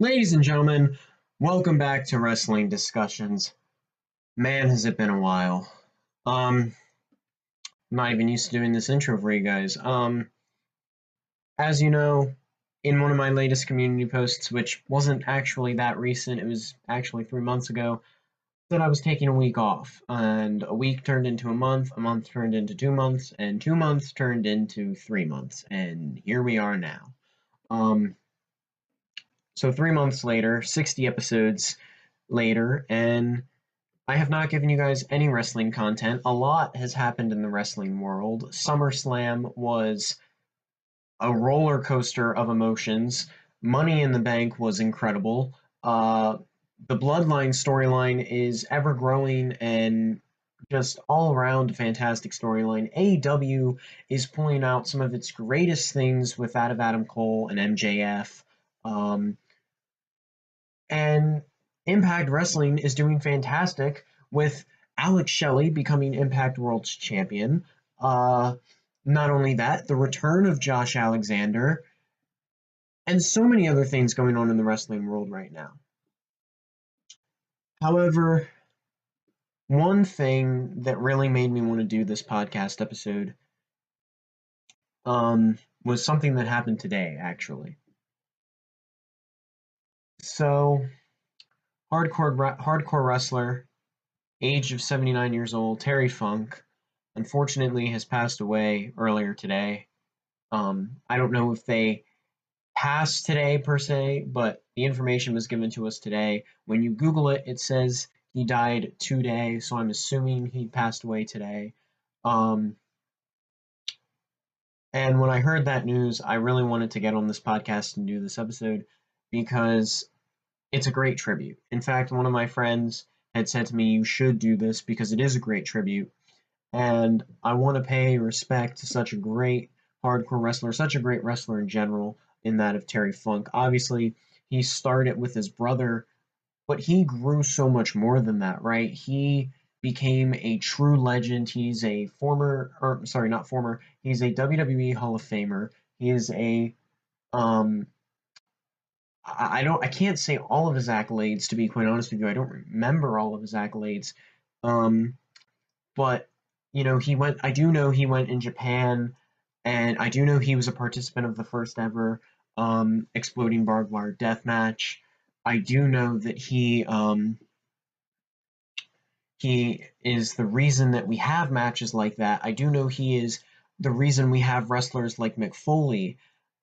Ladies and gentlemen, welcome back to Wrestling Discussions. Man, has it been a while. I'm not even used to doing this intro for you guys. As you know, in one of my latest community posts, which wasn't actually that recent, it was actually 3 months ago, that I was taking a week off, and a week turned into a month turned into 2 months, and 2 months turned into 3 months, and here we are now. So 3 months later, 60 episodes later, and I have not given you guys any wrestling content. A lot has happened in the wrestling world. SummerSlam was a roller coaster of emotions. Money in the Bank was incredible. The Bloodline storyline is ever growing and just all around a fantastic storyline. AEW is pulling out some of its greatest things with that of Adam Cole and MJF. Um, and Impact Wrestling is doing fantastic with Alex Shelley becoming Impact World Champion. Uh, Not only that, the return of Josh Alexander, and so many other things going on in the wrestling world right now. However, one thing that really made me want to do this podcast episode was something that happened today, actually. So, hardcore wrestler, age of 79 years old, Terry Funk, unfortunately has passed away earlier today. I don't know if they passed today per se, but the information was given to us today. When you Google it, it says he died today, so I'm assuming he passed away today. Um, and when I heard that news, I really wanted to get on this podcast and do this episode because it's a great tribute. In fact, one of my friends had said to me, "You should do this because it is a great tribute." And I want to pay respect to such a great hardcore wrestler, such a great wrestler in general, in that of Terry Funk. Obviously, he started with his brother, but he grew so much more than that, right? He became a true legend. He's a former, or sorry, not former, he's a WWE Hall of Famer. He is a, um, I can't say all of his accolades, to be quite honest with you. I don't remember all of his accolades. Um, but I do know he went in Japan, and I do know he was a participant of the first ever exploding barbed wire death match. I do know that he is the reason that we have matches like that. I do know he is the reason we have wrestlers like Mick Foley,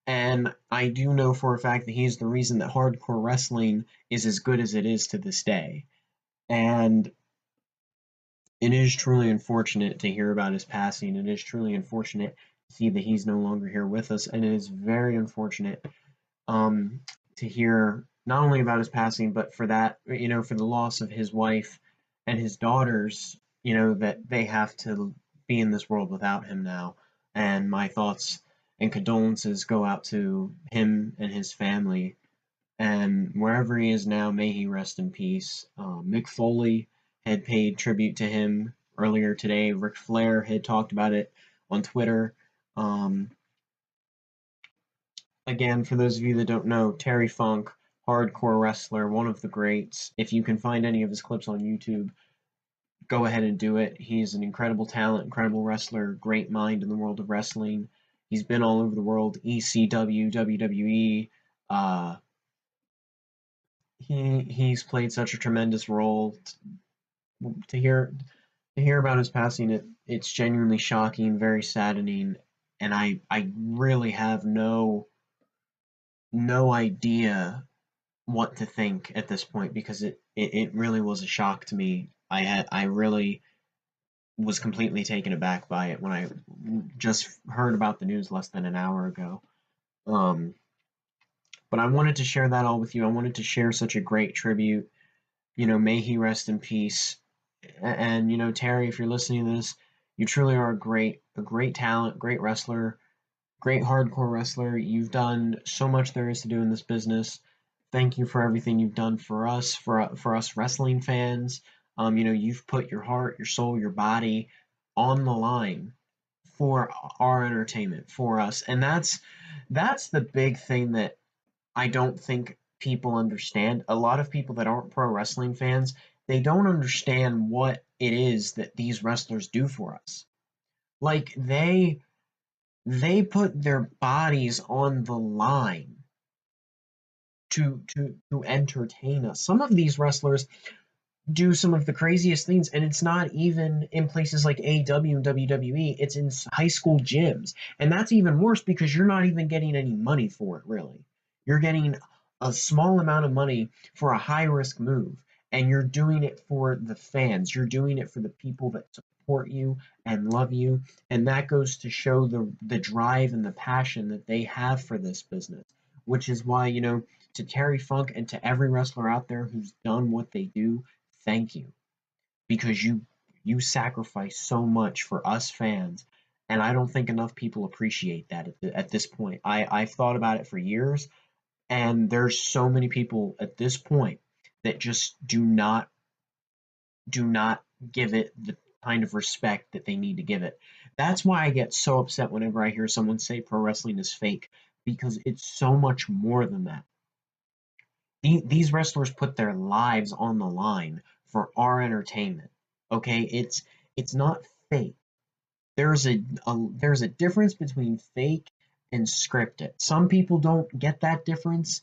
and I do know for a fact that he's the reason that hardcore wrestling is as good as it is to this day. And it is truly unfortunate to hear about his passing. It is truly unfortunate to see that he's no longer here with us, and it is very unfortunate to hear not only about his passing, but for that, for the loss of his wife and his daughters, that they have to be in this world without him now. And my thoughts and condolences go out to him and his family. And wherever he is now, may he rest in peace. Mick Foley had paid tribute to him earlier today. Ric Flair had talked about it on Twitter. Um, Again, for those of you that don't know, Terry Funk, hardcore wrestler, one of the greats. If you can find any of his clips on YouTube, go ahead and do it. He's an incredible talent, incredible wrestler, great mind in the world of wrestling. He's been all over the world, ECW, WWE. He's played such a tremendous role. To hear about his passing, it's genuinely shocking, very saddening, and I really have no idea what to think at this point because it really was a shock to me. I really was completely taken aback by it when I just heard about the news less than an hour ago. Um, but I wanted to share that all with you. I wanted to share such a great tribute. May he rest in peace. And Terry, if you're listening to this, you truly are a great talent, great wrestler, great hardcore wrestler. You've done so much there is to do in this business. Thank you for everything you've done for us, for us wrestling fans. You've put your heart, your soul, your body on the line for our entertainment, for us, and that's the big thing that I don't think people understand. A lot of people that aren't pro wrestling fans, they don't understand what it is that these wrestlers do for us. Like they put their bodies on the line to entertain us. Some of these wrestlers do some of the craziest things, and it's not even in places like AEW and WWE. It's in high school gyms, and that's even worse because you're not even getting any money for it, really. You're getting a small amount of money for a high risk move, and you're doing it for the fans. You're doing it for the people that support you and love you, and that goes to show the drive and the passion that they have for this business, which is why, to Terry Funk and to every wrestler out there who's done what they do, thank you, because you sacrifice so much for us fans, and I don't think enough people appreciate that at this point. I've thought about it for years, and there's so many people at this point that just do not give it the kind of respect that they need to give it. That's why I get so upset whenever I hear someone say pro wrestling is fake, because it's so much more than that. These wrestlers put their lives on the line for our entertainment. Okay, it's not fake. There's a difference between fake and scripted. Some people don't get that difference.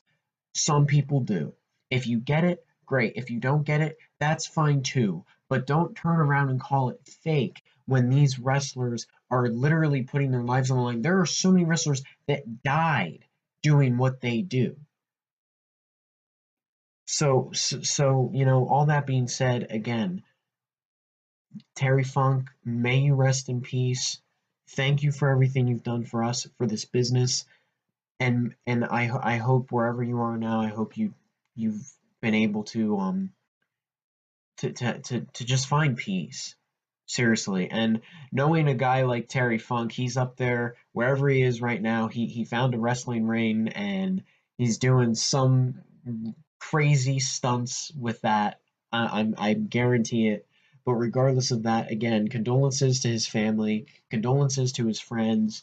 Some people do. If you get it, great. If you don't get it, that's fine too. But don't turn around and call it fake when these wrestlers are literally putting their lives on the line. There are so many wrestlers that died doing what they do. So, all that being said, again, Terry Funk, may you rest in peace. Thank you for everything you've done for us, for this business, and I hope wherever you are now, I hope you've been able to just find peace. Seriously, and knowing a guy like Terry Funk, he's up there wherever he is right now. He found a wrestling ring and he's doing some crazy stunts with that. I guarantee it. But regardless of that, again, condolences to his family, condolences to his friends,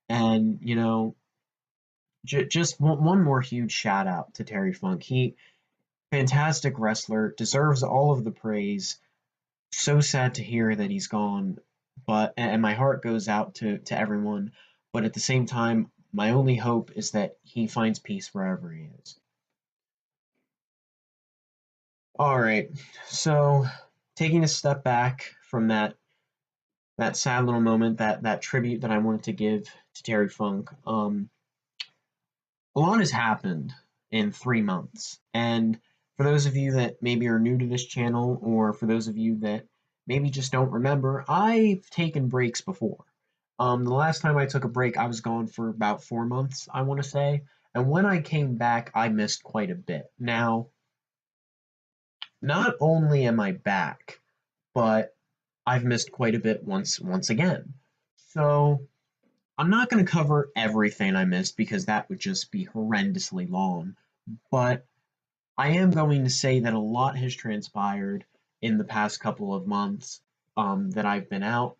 and just one more huge shout out to Terry Funk. He fantastic wrestler, deserves all of the praise. So sad to hear that he's gone, but and my heart goes out to everyone. But at the same time, my only hope is that he finds peace wherever he is. All right, so taking a step back from that sad little moment, that tribute that I wanted to give to Terry Funk, a lot has happened in 3 months, and for those of you that maybe are new to this channel, or for those of you that maybe just don't remember, I've taken breaks before. The last time I took a break, I was gone for about 4 months, I want to say, and when I came back, I missed quite a bit. Now, not only am I back, but I've missed quite a bit once again. So I'm not going to cover everything I missed because that would just be horrendously long, but I am going to say that a lot has transpired in the past couple of months that I've been out.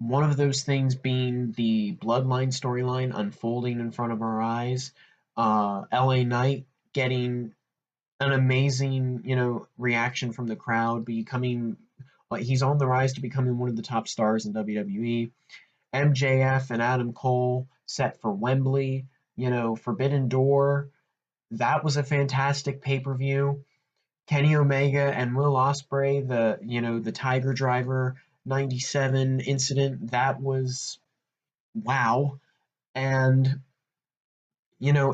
One of those things being the Bloodline storyline unfolding in front of our eyes. LA Knight getting an amazing, reaction from the crowd, becoming he's on the rise to becoming one of the top stars in WWE. MJF and Adam Cole set for Wembley, Forbidden Door. That was a fantastic pay-per-view. Kenny Omega and Will Ospreay, the Tiger Driver 97 incident, that was wow. And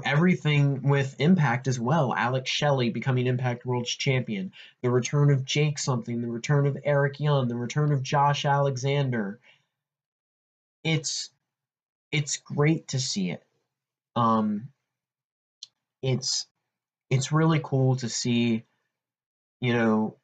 everything with Impact as well. Alex Shelley becoming Impact World's Champion. The return of Jake something, the return of Eric Young, the return of Josh Alexander. It's great to see it. Um, it's it's really cool to see, you know,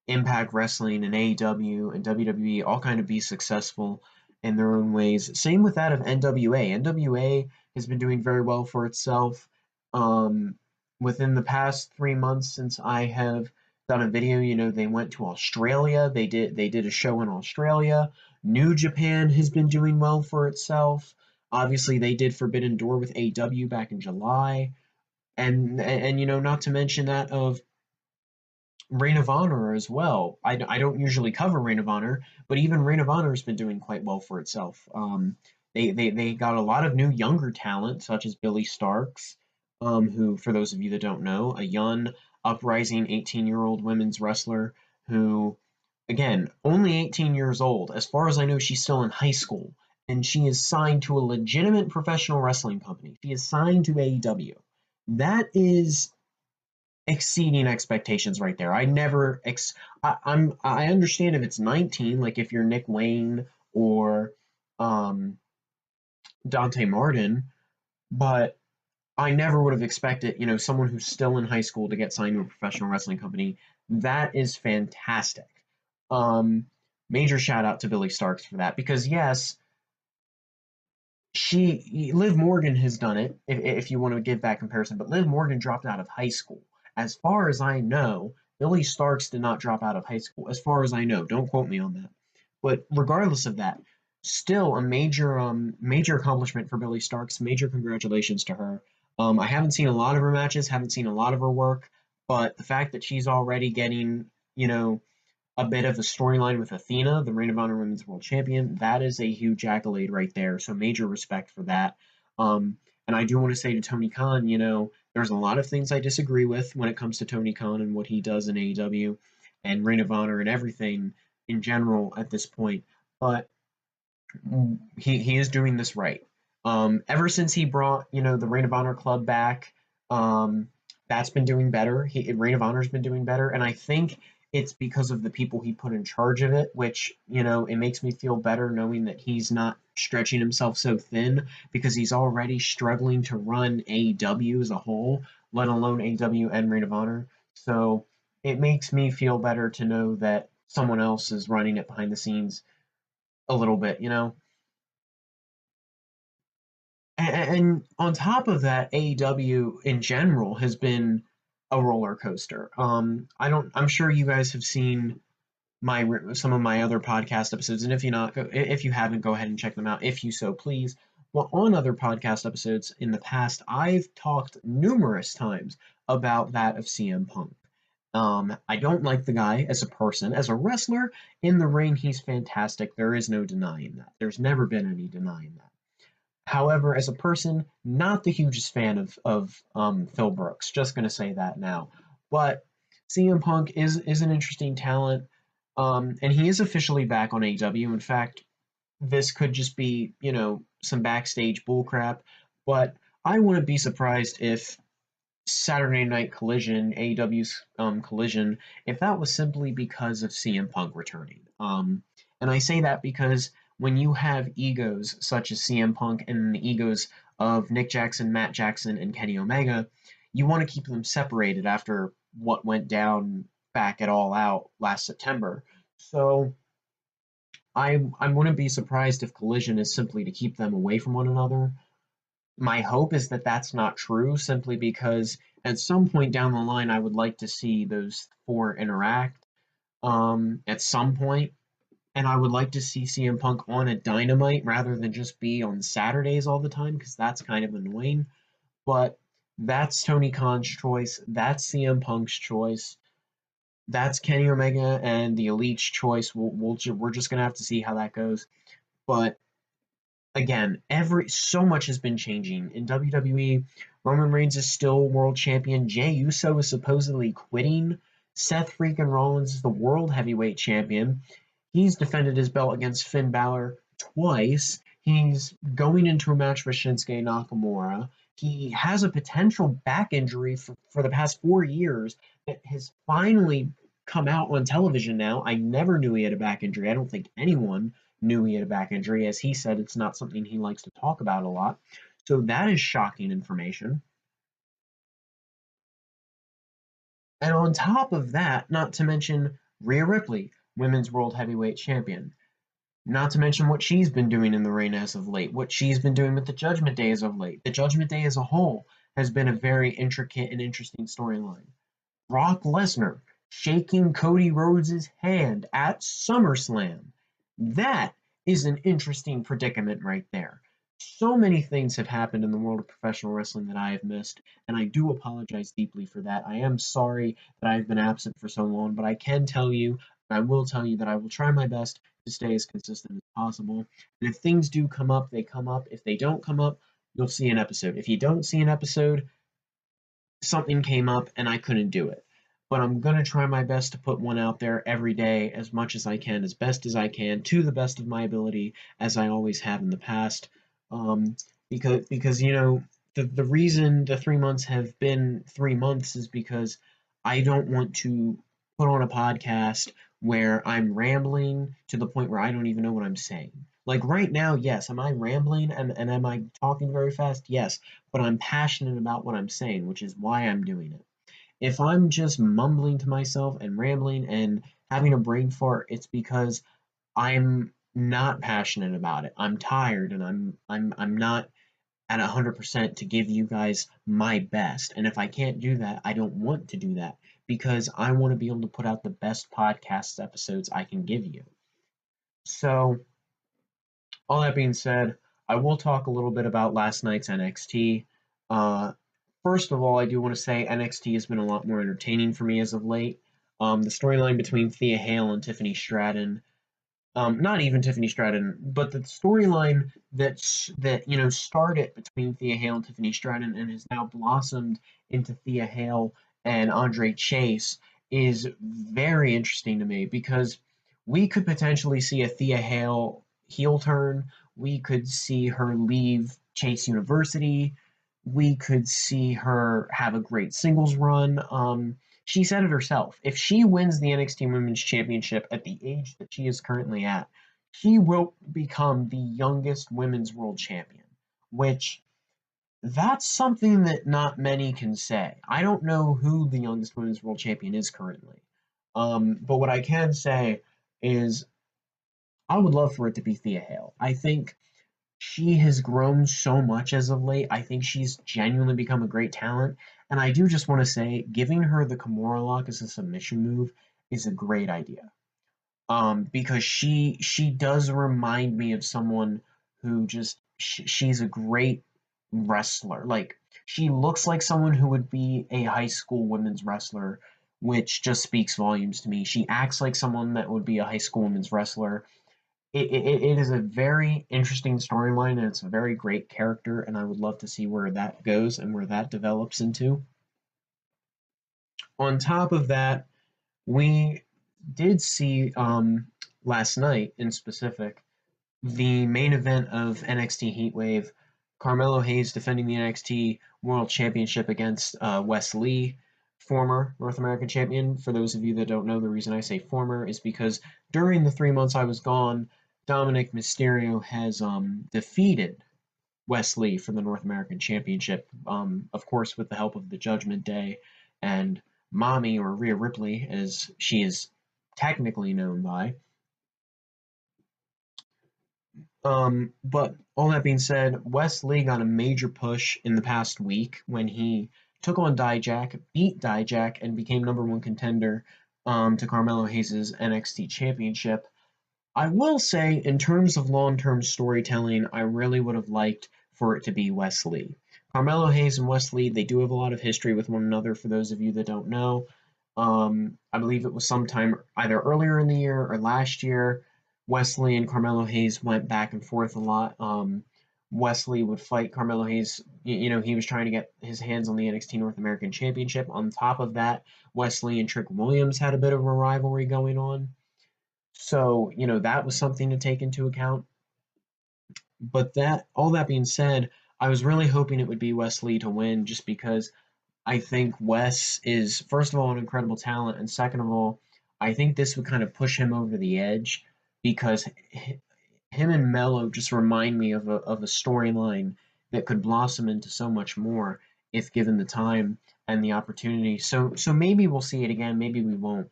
Impact Wrestling and AEW and WWE all kind of be successful in their own ways. Same with that of NWA. NWA has been doing very well for itself. Um, Within the past 3 months since I have done a video, they went to Australia. They did a show in Australia. New Japan has been doing well for itself. Obviously, they did Forbidden Door with AEW back in July. And not to mention that of Reign of Honor as well. I don't usually cover Reign of Honor, but even Reign of Honor has been doing quite well for itself. They got a lot of new younger talent, such as Billy Starks, who, for those of you that don't know, a young, uprising 18-year-old women's wrestler who, again, only 18 years old. As far as I know, she's still in high school, and she is signed to a legitimate professional wrestling company. She is signed to AEW. That is exceeding expectations right there. I understand if it's 19, like if you're Nick Wayne or um, Dante Martin, but I never would have expected, someone who's still in high school to get signed to a professional wrestling company. That is fantastic. Um, Major shout out to Billy Starks for that because yes, Liv Morgan has done it, if you want to give that comparison, but Liv Morgan dropped out of high school. As far as I know, Billy Starks did not drop out of high school. As far as I know, don't quote me on that. But regardless of that, still a major accomplishment for Billy Starks. Major congratulations to her. I haven't seen a lot of her matches, haven't seen a lot of her work, but the fact that she's already getting, a bit of a storyline with Athena, the Ring of Honor Women's World Champion. That is a huge accolade right there. So major respect for that. And I do want to say to Tony Khan, there's a lot of things I disagree with when it comes to Tony Khan and what he does in AEW and Ring of Honor and everything in general at this point. But he is doing this right. Ever since he brought, the Ring of Honor Club back, that's been doing better. Ring of Honor's been doing better. And I think it's because of the people he put in charge of it, which, it makes me feel better knowing that he's not stretching himself so thin because he's already struggling to run AEW as a whole, let alone AEW and Ring of Honor. So it makes me feel better to know that someone else is running it behind the scenes a little bit. And on top of that, AEW in general has been a roller coaster. I'm sure you guys have seen some of my other podcast episodes, and if you haven't, go ahead and check them out if you so please. Well, on other podcast episodes in the past, I've talked numerous times about that of CM Punk. I don't like the guy as a person. As a wrestler, in the ring, he's fantastic. There is no denying that. There's never been any denying that. However, as a person, not the hugest fan of Phil Brooks. Just going to say that now. But CM Punk is an interesting talent, and he is officially back on AEW. In fact, this could just be some backstage bullcrap, but I wouldn't be surprised if Saturday Night Collision, AEW's Collision, if that was simply because of CM Punk returning. And I say that because when you have egos such as CM Punk and the egos of Nick Jackson, Matt Jackson, and Kenny Omega, you want to keep them separated after what went down back at All Out last September. So I wouldn't be surprised if Collision is simply to keep them away from one another. My hope is that that's not true, simply because at some point down the line, I would like to see those four interact at some point, and I would like to see CM Punk on a Dynamite rather than just be on Saturdays all the time, because that's kind of annoying. But that's Tony Khan's choice. That's CM Punk's choice. That's Kenny Omega and the Elite's choice. We're just gonna have to see how that goes. But again, so much has been changing in WWE. Roman Reigns is still world champion. Jey Uso is supposedly quitting. Seth freaking Rollins is the world heavyweight champion. He's defended his belt against Finn Balor twice. He's going into a match with Shinsuke Nakamura. He has a potential back injury for the past 4 years that has finally come out on television now. I never knew he had a back injury. I don't think anyone knew he had a back injury. As he said, it's not something he likes to talk about a lot. So that is shocking information. And on top of that, not to mention Rhea Ripley, Women's World Heavyweight Champion. Not to mention what she's been doing in the ring as of late, what she's been doing with the Judgment Day as of late. The Judgment Day as a whole has been a very intricate and interesting storyline. Brock Lesnar shaking Cody Rhodes' hand at SummerSlam. That is an interesting predicament right there. So many things have happened in the world of professional wrestling that I have missed, and I do apologize deeply for that. I am sorry that I've been absent for so long, but I can tell you, and I will tell you that I will try my best to stay as consistent as possible. And if things do come up, they come up. If they don't come up, you'll see an episode. If you don't see an episode, something came up and I couldn't do it. But I'm going to try my best to put one out there every day as much as I can, as best as I can, to the best of my ability, as I always have in the past. Um, because the reason the 3 months have been 3 months is because I don't want to put on a podcast where I'm rambling to the point where I don't even know what I'm saying. Like right now, yes, am I rambling and am I talking very fast? Yes, but I'm passionate about what I'm saying, which is why I'm doing it. If I'm just mumbling to myself and rambling and having a brain fart, it's because I'm not passionate about it. I'm tired and I'm not at 100% to give you guys my best. And if I can't do that, I don't want to do that because I want to be able to put out the best podcast episodes I can give you. So, all that being said, I will talk a little bit about last night's NXT. Uh, First of all, I do want to say NXT has been a lot more entertaining for me as of late. The storyline between Thea Hale and Tiffany Stratton, not even Tiffany Stratton, but the storyline that started between Thea Hale and Tiffany Stratton and has now blossomed into Thea Hale and Andre Chase is very interesting to me because we could potentially see a Thea Hale heel turn. We could see her leave Chase University. We could see her have a great singles run. She said it herself. If she wins the NXT Women's Championship at the age that she is currently at, she will become the youngest women's world champion, which that's something that not many can say. I don't know who the youngest women's world champion is currently. But what I can say is I would love for it to be Thea Hale. I think she has grown so much as of late. I think she's genuinely become a great talent. And I do just want to say, giving her the Kimura lock as a submission move is a great idea. Because she does remind me of someone who just she's a great wrestler. Like she looks like someone who would be a high school women's wrestler, which just speaks volumes to me. She acts like someone that would be a high school women's wrestler. It is a very interesting storyline and it's a very great character, and I would love to see where that goes and where that develops into. On top of that, we did see last night in specific the main event of NXT Heatwave, Carmelo Hayes defending the NXT World Championship against Wes Lee, former North American champion. For those of you that don't know, the reason I say former is because during the 3 months I was gone, Dominic Mysterio has defeated Wes Lee for the North American Championship, of course, with the help of the Judgment Day and Mommy, or Rhea Ripley, as she is technically known by. But all that being said, Wes Lee got a major push in the past week when he took on Dijak, beat Dijak, and became number one contender to Carmelo Hayes' NXT Championship. I will say, in terms of long-term storytelling, I really would have liked for it to be Wes Lee. Carmelo Hayes and Wes Lee, they do have a lot of history with one another, for those of you that don't know. I believe it was sometime either earlier in the year or last year. Wes Lee and Carmelo Hayes went back and forth a lot. Wes Lee would fight Carmelo Hayes. He was trying to get his hands on the NXT North American Championship. On top of that, Wes Lee and Trick Williams had a bit of a rivalry going on. So, that was something to take into account. But all that being said, I was really hoping it would be Wes Lee to win just because I think Wes is, first of all, an incredible talent, and second of all, I think this would kind of push him over the edge because him and Mello just remind me of a storyline that could blossom into so much more if given the time and the opportunity. So maybe we'll see it again, maybe we won't.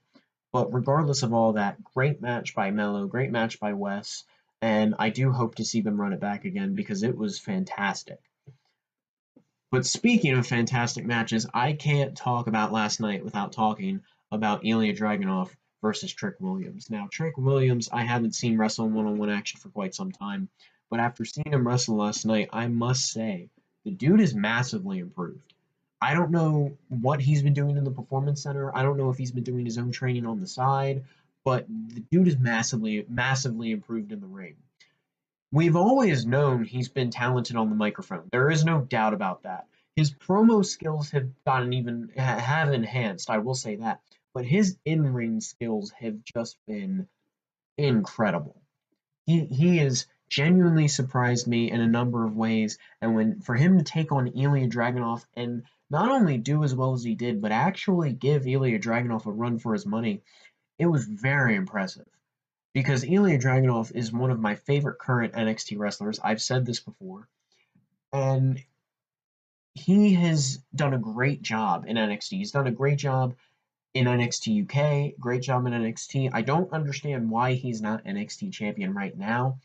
But regardless of all that, great match by Mello, great match by Wes, and I do hope to see them run it back again because it was fantastic. But speaking of fantastic matches, I can't talk about last night without talking about Ilya Dragunov versus Trick Williams. Now, Trick Williams, I haven't seen wrestle in one-on-one action for quite some time, but after seeing him wrestle last night, I must say the dude is massively improved. I don't know what he's been doing in the performance center. I don't know if he's been doing his own training on the side, but the dude is massively improved in the ring. We've always known he's been talented on the microphone. There is no doubt about that. His promo skills have have enhanced, I will say that. But his in-ring skills have just been incredible. He has genuinely surprised me in a number of ways, and when for him to take on Ilya Dragunov and not only do as well as he did, but actually give Ilya Dragunov a run for his money, it was very impressive. Because Ilya Dragunov is one of my favorite current NXT wrestlers. I've said this before, and he has done a great job in NXT. He's done a great job in NXT UK, great job in NXT. I don't understand why he's not NXT champion right now,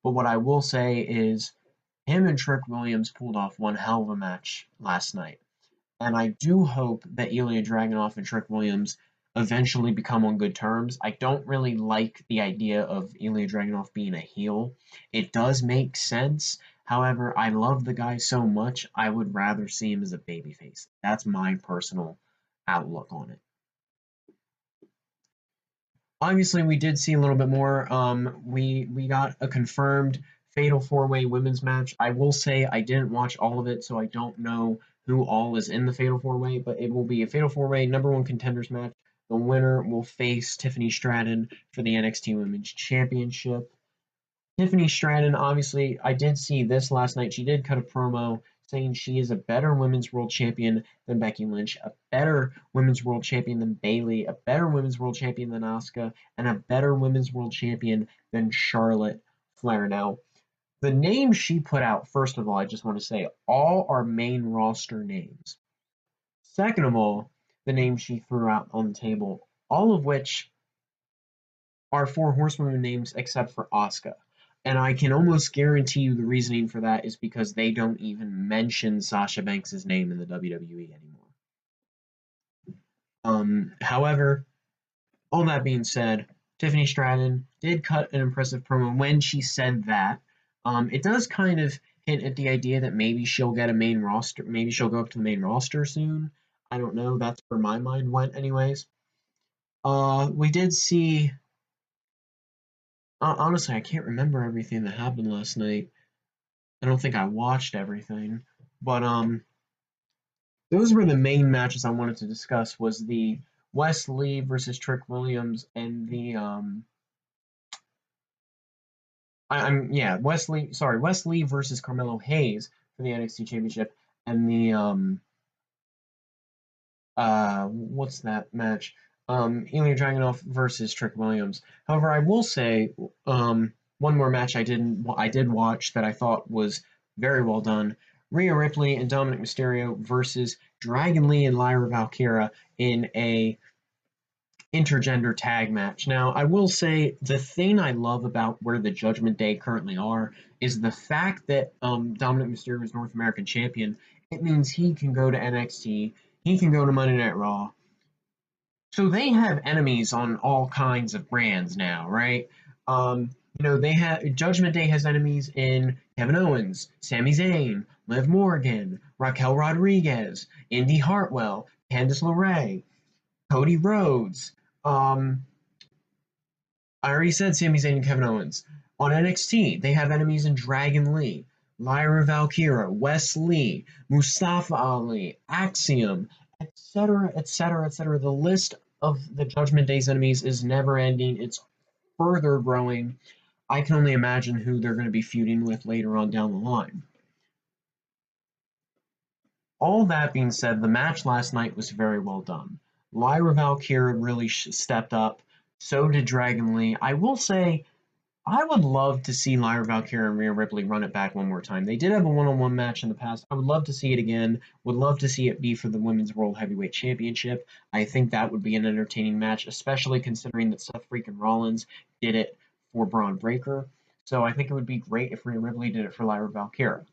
but what I will say is him and Trick Williams pulled off one hell of a match last night. And I do hope that Ilya Dragunov and Trick Williams eventually become on good terms. I don't really like the idea of Ilya Dragunov being a heel. It does make sense. However, I love the guy so much, I would rather see him as a babyface. That's my personal outlook on it. Obviously, we did see a little bit more. We got a confirmed Fatal 4-Way women's match. I will say I didn't watch all of it, so I don't know who all is in the Fatal 4-Way, but it will be a Fatal 4-Way number one contenders match. The winner will face Tiffany Stratton for the NXT Women's Championship. Tiffany Stratton, obviously, I did see this last night. She did cut a promo saying she is a better women's world champion than Becky Lynch, a better women's world champion than Bayley, a better women's world champion than Asuka, and a better women's world champion than Charlotte Flair. Now, the names she put out, first of all, I just want to say, all are main roster names. Second of all, the names she threw out on the table, all of which are four horsewomen names except for Asuka. And I can almost guarantee you the reasoning for that is because they don't even mention Sasha Banks' name in the WWE anymore. However, all that being said, Tiffany Stratton did cut an impressive promo when she said that. It does kind of hint at the idea that maybe she'll get a main roster, maybe she'll go up to the main roster soon. I don't know. That's where my mind went, anyways. We did see. Honestly, I can't remember everything that happened last night. I don't think I watched everything, but those were the main matches I wanted to discuss. Was the Wes Lee versus Trick Williams and the I'm yeah Wes Lee versus Carmelo Hayes for the NXT Championship and the what's that match? Ilya Dragunov versus Trick Williams. However, I will say one more match I did watch that I thought was very well done. Rhea Ripley and Dominic Mysterio versus Dragon Lee and Lyra Valkyria in a intergender tag match. Now, I will say the thing I love about where the Judgment Day currently are is the fact that Dominic Mysterio is North American champion. It means he can go to NXT, he can go to Monday Night Raw. So they have enemies on all kinds of brands now, right? They have Judgment Day has enemies in Kevin Owens, Sami Zayn, Liv Morgan, Raquel Rodriguez, Indy Hartwell, Candice LeRae, Cody Rhodes. I already said Sami Zayn and Kevin Owens. On NXT, they have enemies in Dragon Lee, Lyra Valkyria, Wes Lee, Mustafa Ali, Axiom, etc., etc., etc. The list of the Judgment Day's enemies is never ending. It's further growing. I can only imagine who they're going to be feuding with later on down the line. All that being said, the match last night was very well done. Lyra Valkyria really stepped up. So did Dragon Lee. I will say, I would love to see Lyra Valkyria and Rhea Ripley run it back one more time. They did have a one-on-one match in the past. I would love to see it again. Would love to see it be for the Women's World Heavyweight Championship. I think that would be an entertaining match, especially considering that Seth freaking Rollins did it for Braun Breaker. So I think it would be great if Rhea Ripley did it for Lyra Valkyria.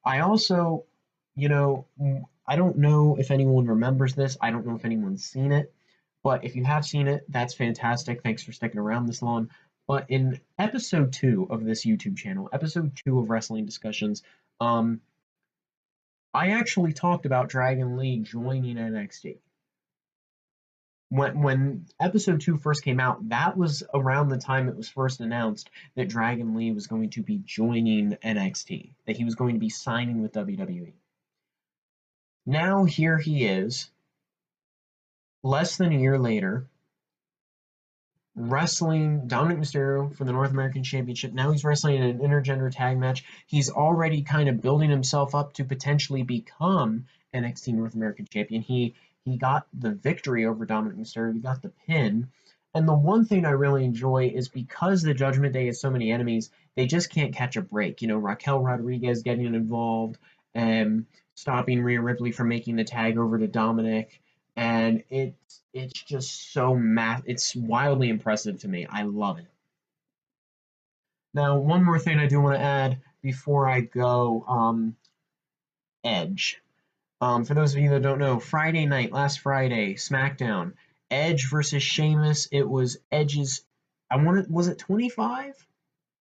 I also, I don't know if anyone remembers this. I don't know if anyone's seen it. But if you have seen it, that's fantastic. Thanks for sticking around this long. But in episode 2 of this YouTube channel, episode 2 of Wrestling Discussions, I actually talked about Dragon Lee joining NXT. When episode 2 first came out, that was around the time it was first announced that Dragon Lee was going to be joining NXT, that he was going to be signing with WWE. Now here he is, less than a year later, wrestling Dominic Mysterio for the North American Championship. Now he's wrestling in an intergender tag match. He's already kind of building himself up to potentially become NXT North American Champion. He got the victory over Dominic Mysterio. He got the pin. And the one thing I really enjoy is because the Judgment Day has so many enemies, they just can't catch a break. You know, Raquel Rodriguez getting involved and stopping Rhea Ripley from making the tag over to Dominic. And it's just so it's wildly impressive to me. I love it. Now, one more thing I do want to add before I go, Edge. For those of you that don't know, Friday night, last Friday, SmackDown, Edge versus Sheamus. It was Edge's, was it 25?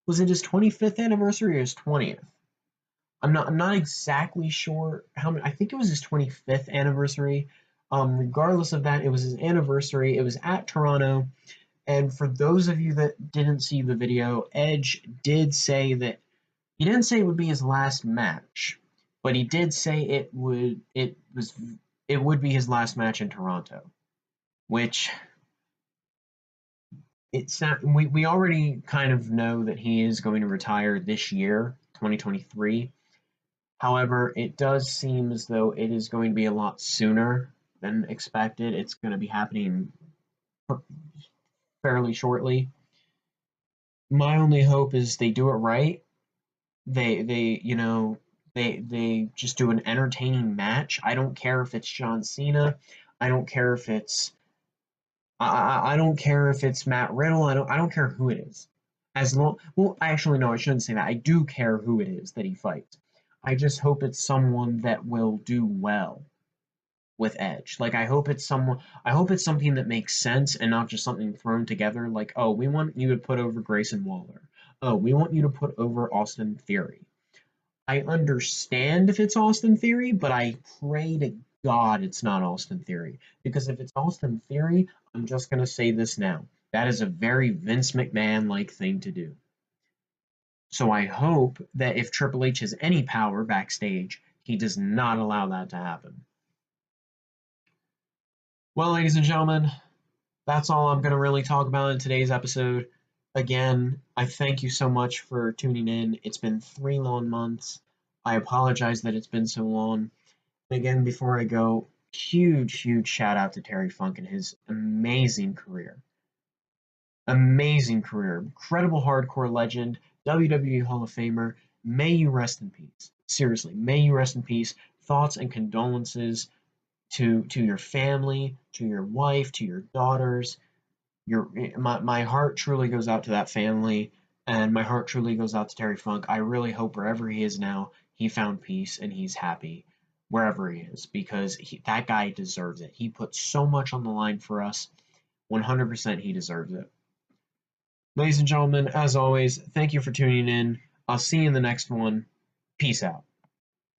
Was it his 25th anniversary or his 20th? I'm not exactly sure how many. I think it was his 25th anniversary. Regardless of that, it was his anniversary. It was at Toronto. And for those of you that didn't see the video, Edge did say that he didn't say it would be his last match, but he did say it would be his last match in Toronto, which we already kind of know that he is going to retire this year, 2023. However, it does seem as though it is going to be a lot sooner than expected. It's going to be happening fairly shortly. My only hope is they do it right. They just do an entertaining match. I don't care if it's John Cena. I don't care if it's I don't care if it's Matt Riddle. I don't care who it is. Actually no, I shouldn't say that. I do care who it is that he fights. I just hope it's someone that will do well with Edge. Like I hope it's something that makes sense and not just something thrown together like, "Oh, we want you to put over Grayson Waller. Oh, we want you to put over Austin Theory." I understand if it's Austin Theory, but I pray to God it's not Austin Theory. Because if it's Austin Theory, I'm just going to say this now. That is a very Vince McMahon-like thing to do. So I hope that if Triple H has any power backstage, he does not allow that to happen. Well, ladies and gentlemen, that's all I'm going to really talk about in today's episode. Again, I thank you so much for tuning in. It's been 3 long months. I apologize that it's been so long. And again, before I go, huge shout out to Terry Funk and his amazing career. Amazing career. Incredible hardcore legend, WWE Hall of Famer. May you rest in peace. Seriously, may you rest in peace. Thoughts and condolences to your family, to your wife, to your daughters. My heart truly goes out to that family, and my heart truly goes out to Terry Funk. I really hope wherever he is now, he found peace and he's happy wherever he is, because that guy deserves it. He put so much on the line for us. 100% he deserves it. Ladies and gentlemen, as always, thank you for tuning in. I'll see you in the next one. Peace out.